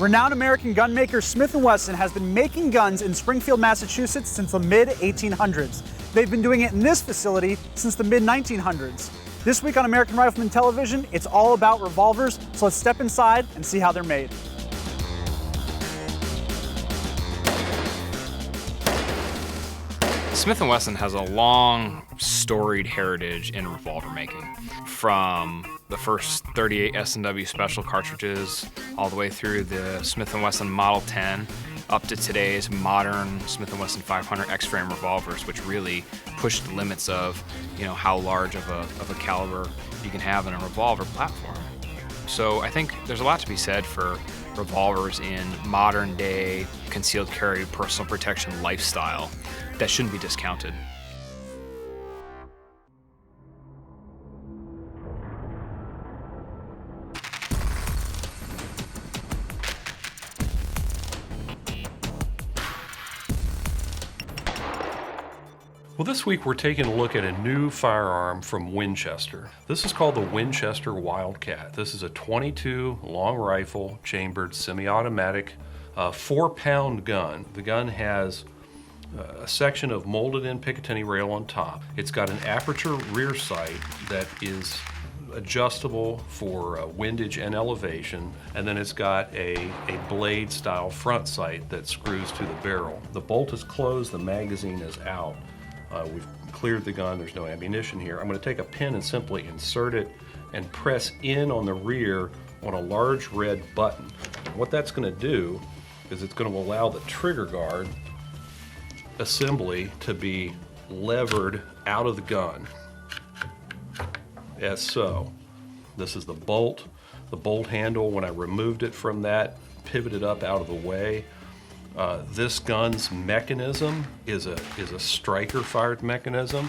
Renowned American gunmaker Smith & Wesson has been making guns in Springfield, Massachusetts since the mid-1800s. They've been doing it in this facility since the mid-1900s. This week on American Rifleman Television, it's all about revolvers, so let's step inside and see how they're made. Smith & Wesson has a long, storied heritage in revolver making. From the first 38 S&W special cartridges all the way through the Smith & Wesson Model 10 up to today's modern Smith & Wesson 500 X-frame revolvers, which really push the limits of, how large of a caliber you can have in a revolver platform. So I think there's a lot to be said for revolvers in modern day concealed carry personal protection lifestyle that shouldn't be discounted. Well, this week we're taking a look at a new firearm from Winchester. This is called the Winchester Wildcat. This is a .22 long rifle, chambered, semi-automatic, 4-pound gun. The gun has a section of molded-in Picatinny rail on top. It's got an aperture rear sight that is adjustable for windage and elevation, and then it's got a blade-style front sight that screws to the barrel. The bolt is closed, the magazine is out. We've cleared the gun, there's no ammunition here. I'm going to take a pin and simply insert it and press in on the rear on a large red button. What that's going to do is it's going to allow the trigger guard assembly to be levered out of the gun, as so. This is the bolt. The bolt handle, when I removed it from that, pivoted up out of the way. This gun's mechanism is a striker-fired mechanism.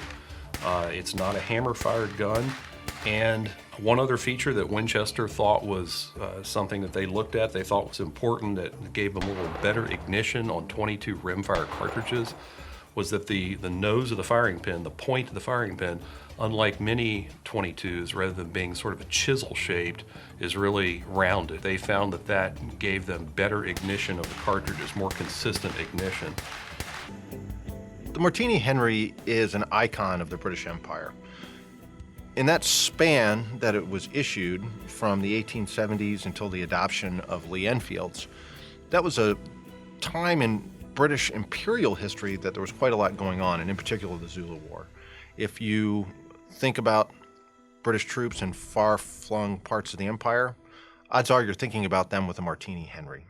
It's not a hammer-fired gun. And one other feature that Winchester thought was something that they looked at, they thought was important, that gave them a little better ignition on .22 rimfire cartridges, was that the nose of the firing pin, the point of the firing pin, unlike many .22s, rather than being sort of a chisel-shaped, is really rounded. They found that that gave them better ignition of the cartridges, more consistent ignition. The Martini-Henry is an icon of the British Empire. In that span that it was issued from the 1870s until the adoption of Lee Enfields, that was a time in British imperial history that there was quite a lot going on, and in particular the Zulu War. If you think about British troops in far-flung parts of the empire, odds are you're thinking about them with a Martini-Henry.